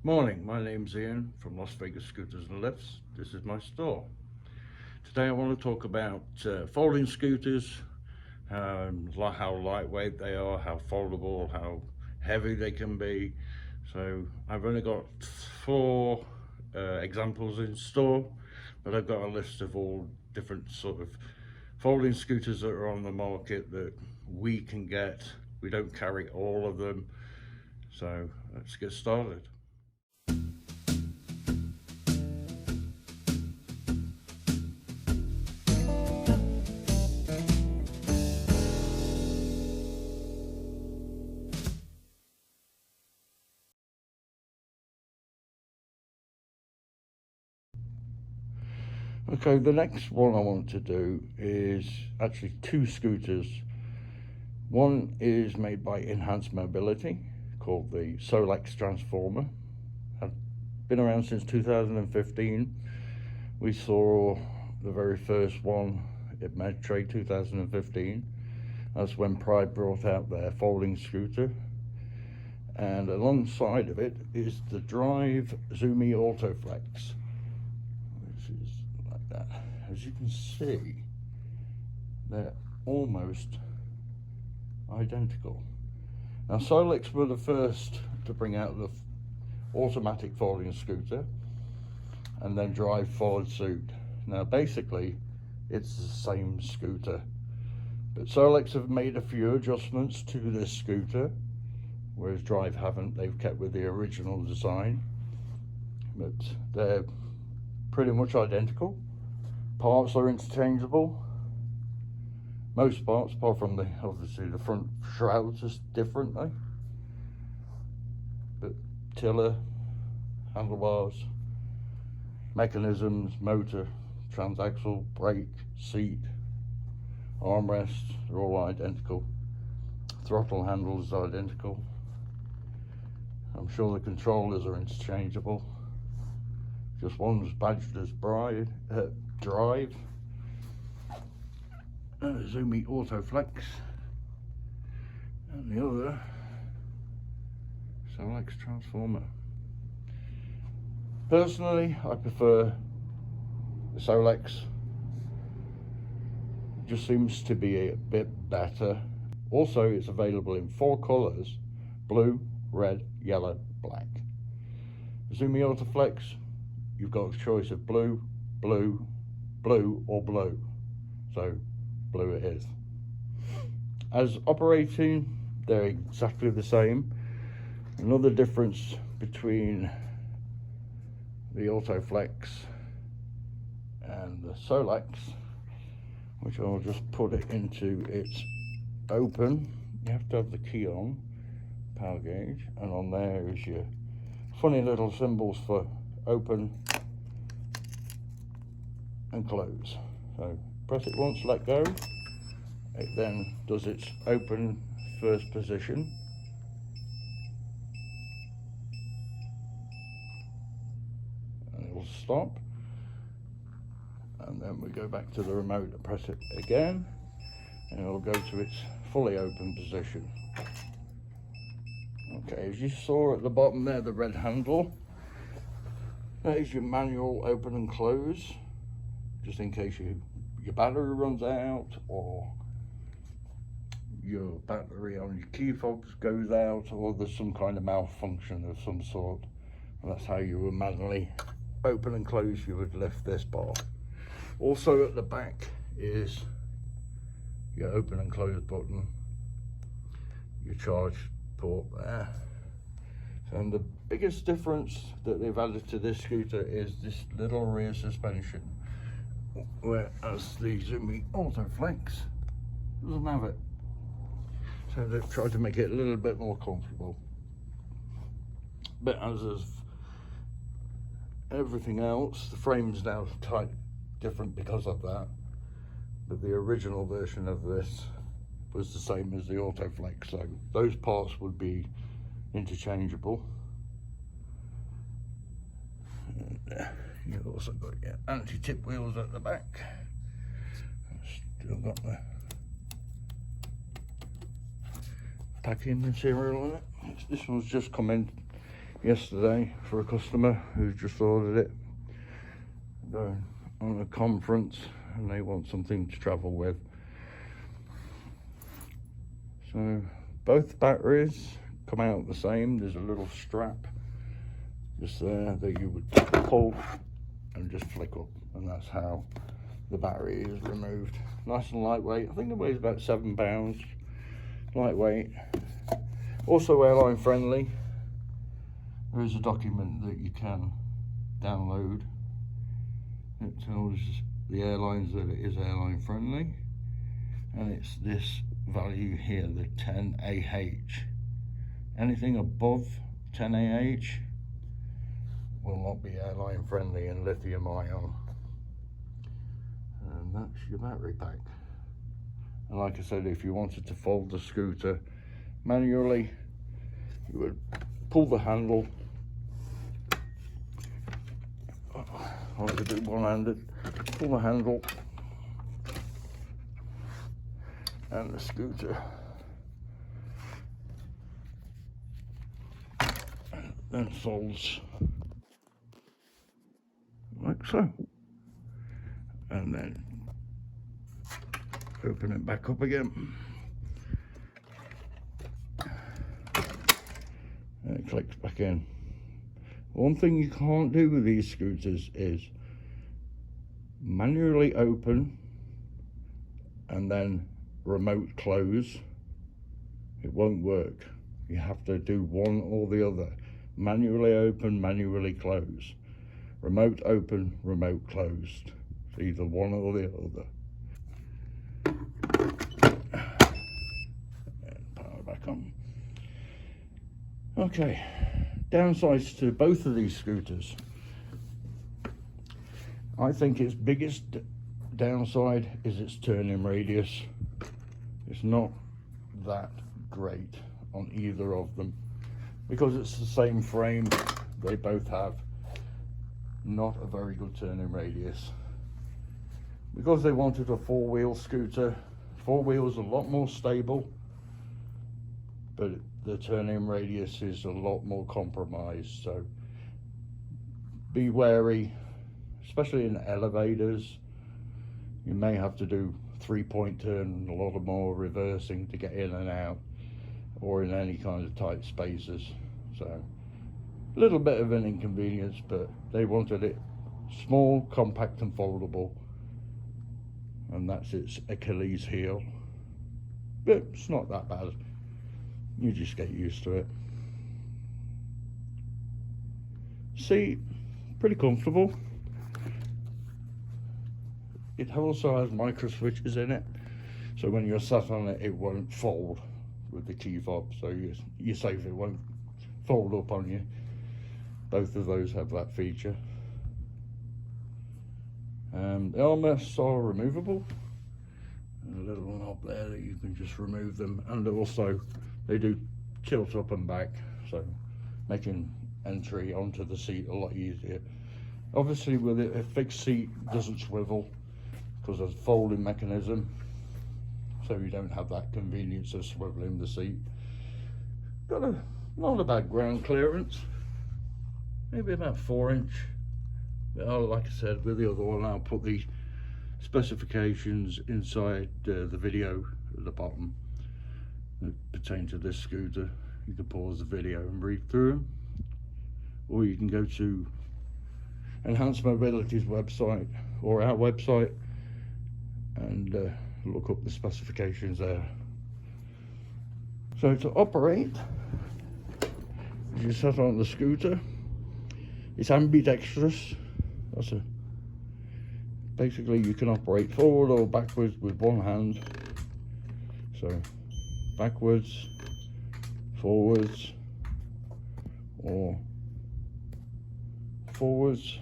Morning, my name's Ian from Las Vegas Scooters and Lifts. This is my store. Today I want to talk about folding scooters, how lightweight they are, how foldable, how heavy they can be. So I've only got 4 examples in store, but I've got a list of all different sort of folding scooters that are on the market that we can get. We don't carry all of them, so let's get started. Okay, the next one I want to do is actually 2 scooters. One is made by Enhanced Mobility, called the Solax Transformer. Have been around since 2015. We saw the very first one at MedTrade 2015. That's when Pride brought out their folding scooter. And alongside of it is the Drive ZooMe Auto Flex, which is like that. As you can see, they're almost identical. Now, Solax were the first to bring out the automatic folding scooter, and then Drive followed suit. Now, basically, it's the same scooter, but Solax have made a few adjustments to this scooter, whereas Drive haven't. They've kept with the original design, but they're pretty much identical. Parts are interchangeable. Most parts, apart from obviously the front shrouds, is differently. But tiller, handlebars, mechanisms, motor, transaxle, brake, seat, armrests are all identical. Throttle handle is identical. I'm sure the controllers are interchangeable. Just one's badged as Drive, ZooMe Auto Flex, and the other Solax Transformer. Personally, I prefer the Solax. It just seems to be a bit better. Also, it's available in 4 colours: blue, red, yellow, black. ZooMe Auto Flex, you've got a choice of blue, blue, blue, or blue. So blue it is. As operating, they're exactly the same. Another difference between the Auto Flex and the Solax, which I'll just put it into its open. You have to have the key on, power gauge, and on there is your funny little symbols for open and close. So press it once, let go. It then does its open first position. And it will stop. And then we go back to the remote and press it again. And it will go to its fully open position. Okay, as you saw at the bottom there, the red handle, that is your manual open and close, just in case your battery runs out, or your battery on your key fobs goes out, or there's some kind of malfunction of some sort. And that's how you would manually open and close. You would lift this bar. Also at the back is your open and close button, your charge port there. And the biggest difference that they've added to this scooter is this little rear suspension, whereas the ZooMe Auto Flex doesn't have it. So they've tried to make it a little bit more comfortable. But as of everything else, the frame's now tight different because of that. But the original version of this was the same as the Auto Flex, so those parts would be interchangeable. And you've also got your anti-tip wheels at the back. Still got the packing material on it. This one's just come in yesterday for a customer who just ordered it. Going on a conference and they want something to travel with. So both batteries come out the same. There's a little strap just there that you would pull and just flick up, and that's how the battery is removed. Nice and lightweight. I think it weighs about 7 pounds. Lightweight. Also airline friendly. There is a document that you can download. It tells the airlines that it is airline friendly, and it's this value here, the 10 AH. Anything above 10 AH will not be airline friendly and lithium ion. And that's your battery pack. And like I said, if you wanted to fold the scooter manually, you would pull the handle. I like to do one-handed. Pull the handle and the scooter then folds like so, and then open it back up again, and it clicks back in. One thing you can't do with these scooters is manually open and then remote close. It won't work. You have to do one or the other. Manually open, manually close. Remote open, remote closed. It's either one or the other. And power back on. Okay, downsides to both of these scooters. I think its biggest downside is its turning radius. It's not that great on either of them because it's the same frame. They both have not a very good turning radius. Because they wanted a four-wheel scooter, four wheels a lot more stable, but the turning radius is a lot more compromised. So be wary, especially in elevators. You may have to do 3-point turn and a lot of more reversing to get in and out, or in any kind of tight spaces. So a little bit of an inconvenience, but they wanted it small, compact and foldable, and that's its Achilles heel. But it's not that bad. You just get used to it. Seat, pretty comfortable. It also has micro switches in it, so when you're sat on it, it won't fold with the key fob, so you're safe, it won't fold up on you. Both of those have that feature. The armrests are removable. There's a little knob there that you can just remove them, and also they do tilt up and back, so making entry onto the seat a lot easier. Obviously with it, a fixed seat doesn't swivel because of the folding mechanism, so you don't have that convenience of swiveling the seat. Got not a bad ground clearance, maybe about 4-inch. But like I said, with the other one, I'll put the specifications inside the video at the bottom that pertain to this scooter. You can pause the video and read through them, or you can go to Enhanced Mobility's website or our website and look up the specifications there. So to operate, you set on the scooter. It's ambidextrous. Basically you can operate forward or backwards with one hand. So backwards, forwards, or forwards,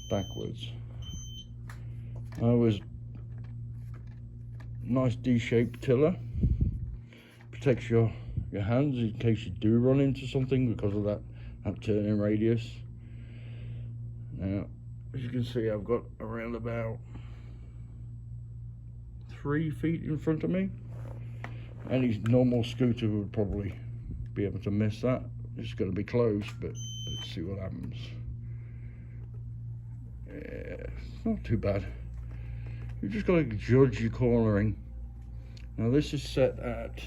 backwards. Nice D-shaped tiller. Protects your hands in case you do run into something because of that turning radius. Now, as you can see, I've got around about 3 feet in front of me. Any normal scooter would probably be able to miss that, It's going to be close, but let's see what happens. Yeah, it's not too bad. You just got to judge your cornering. Now this is set at,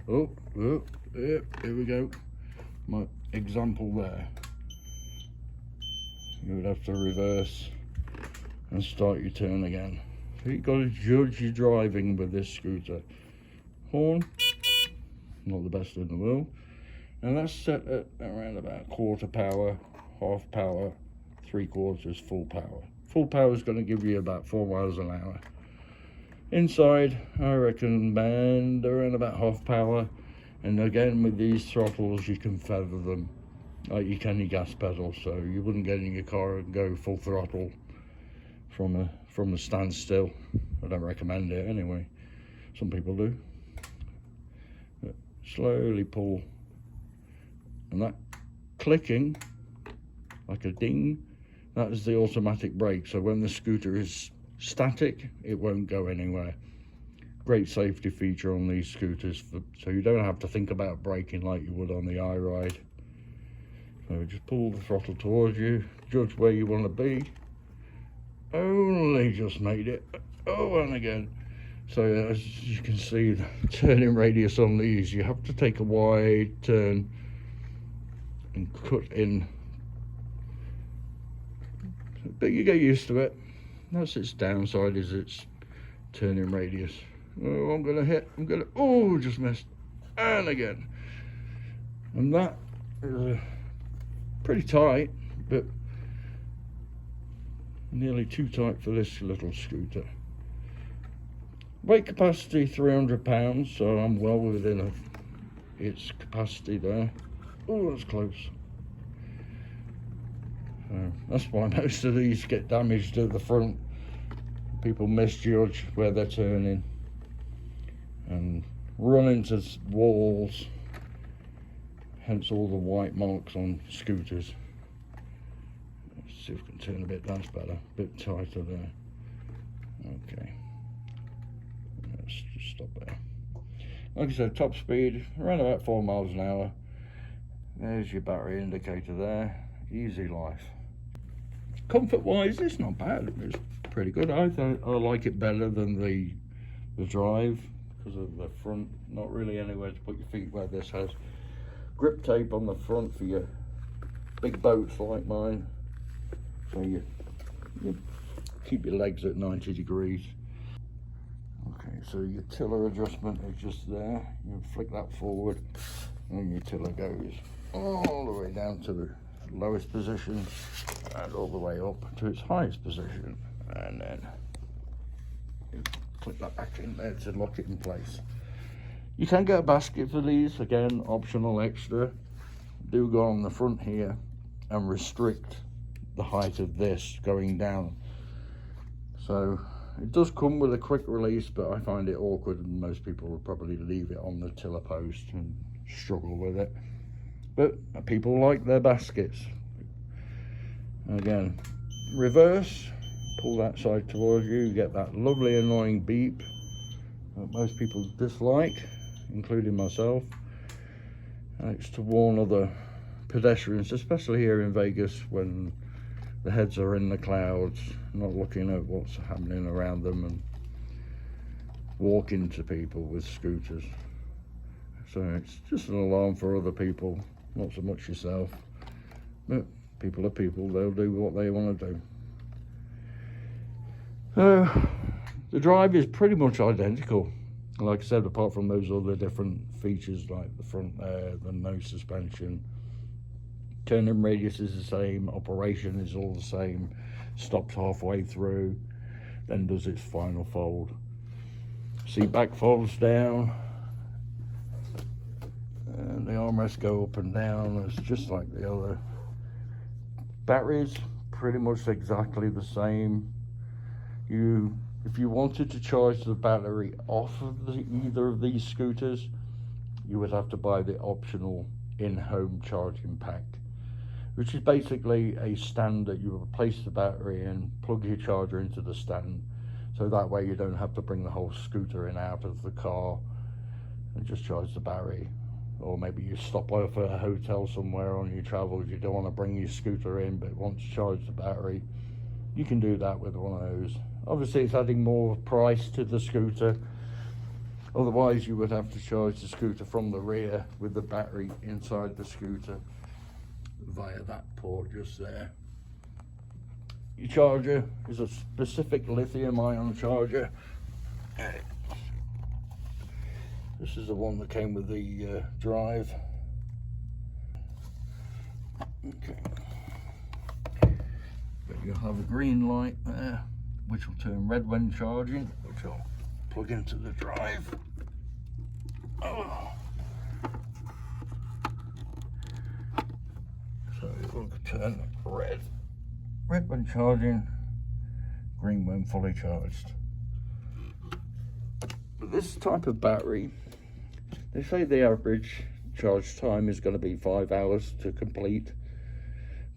oh, yeah, here we go. My example there. You would have to reverse and start your turn again. So you've got to judge your driving with this scooter. Horn, not the best in the world. And that's set at around about quarter power, half power, 3/4 full power. Full power is going to give you about 4 miles an hour. Inside, I recommend around about half power. And again, with these throttles, you can feather them like you can your gas pedal. So you wouldn't get in your car and go full throttle from a standstill. I don't recommend it anyway. Some people do. But slowly pull. And that clicking, like a ding, that is the automatic brake. So when the scooter is static, it won't go anywhere. Great safety feature on these scooters, so you don't have to think about braking like you would on the iRide. So just pull the throttle towards you, judge where you want to be. Only just made it. Oh, and again. So as you can see, the turning radius on these, you have to take a wide turn and cut in. But you get used to it. That's its downside, is its turning radius. Oh, I'm gonna hit, oh, just missed. And again. And that is pretty tight, but nearly too tight for this little scooter. Weight capacity 300 pounds, so I'm well within its capacity there. Oh, that's close. That's why most of these get damaged at the front. People misjudge where they're turning and run into walls, hence all the white marks on scooters. Let's see if we can turn a bit, that's better, a bit tighter there. Okay, let's just stop there. Like I said, top speed around about 4 miles an hour. There's your battery indicator there. Easy life. Comfort wise, it's not bad. It's pretty good. I like it better than the Drive because of the front. Not really anywhere to put your feet where this has. Grip tape on the front for your big boats like mine. So you keep your legs at 90 degrees. Okay, so your tiller adjustment is just there. You flick that forward and your tiller goes all the way down to the lowest position and all the way up to its highest position, and then you click that back in there to lock it in place. You can get a basket for these, again, optional extra. Do go on the front here and restrict the height of this going down. So it does come with a quick release, but I find it awkward and most people will probably leave it on the tiller post and struggle with it. But people like their baskets. Again, reverse, pull that side towards you, you get that lovely annoying beep that most people dislike, including myself. And it's to warn other pedestrians, especially here in Vegas, when the heads are in the clouds, not looking at what's happening around them and walk into people with scooters. So it's just an alarm for other people, not so much yourself. But people are people, they'll do what they want to do. The Drive is pretty much identical. Like I said, apart from those other different features like the front there, the no suspension. Turning radius is the same, operation is all the same, stops halfway through, then does its final fold. Seat back folds down, and the armrests go up and down. It's just like the other. Batteries, pretty much exactly the same. If you wanted to charge the battery off of either of these scooters, you would have to buy the optional in-home charging pack, which is basically a stand that you would place the battery in, plug your charger into the stand, so that way you don't have to bring the whole scooter in out of the car and just charge the battery. or maybe you stop over at a hotel somewhere on your travels, you don't want to bring your scooter in but want to charge the battery, you can do that with one of those. Obviously it's adding more price to the scooter, otherwise you would have to charge the scooter from the rear with the battery inside the scooter via that port just there. Your charger is a specific lithium-ion charger. This is the one that came with the Drive. Okay. But you'll have a green light there, which will turn red when charging, which I'll plug into the Drive. Oh. So it will turn red when charging, green when fully charged. But this type of battery, they say the average charge time is going to be 5 hours to complete,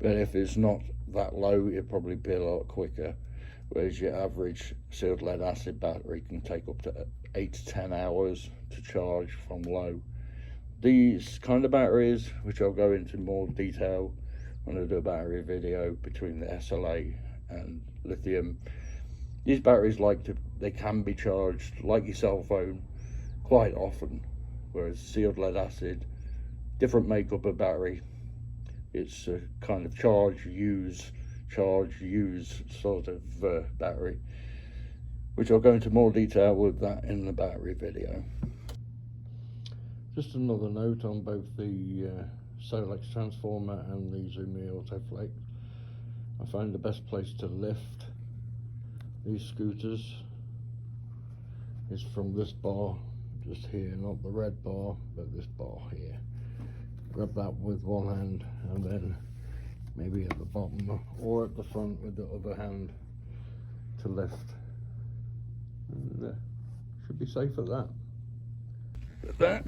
but if it's not that low, it'll probably be a lot quicker, whereas your average sealed lead acid battery can take up to 8 to 10 hours to charge from low. These kind of batteries, which I'll go into more detail when I do a battery video between the SLA and lithium, these batteries they can be charged like your cell phone quite often, whereas sealed lead acid, different makeup of battery, it's a kind of charge use sort of battery, which I'll go into more detail with that in the battery video. Just another note on both the Solax Transformer and the ZooMe Auto Flex, I find the best place to lift these scooters is from this bar just here, not the red bar but this bar here. Grab that with one hand and then maybe at the bottom or at the front with the other hand to lift, and should be safe at that. But that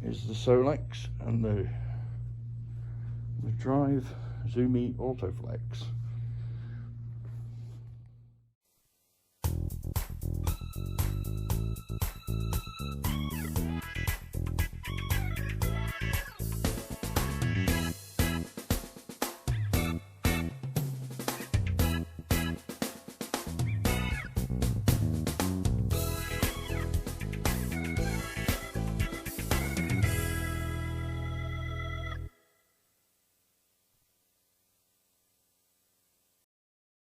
is the Solax and the Drive ZooMe Auto Flex.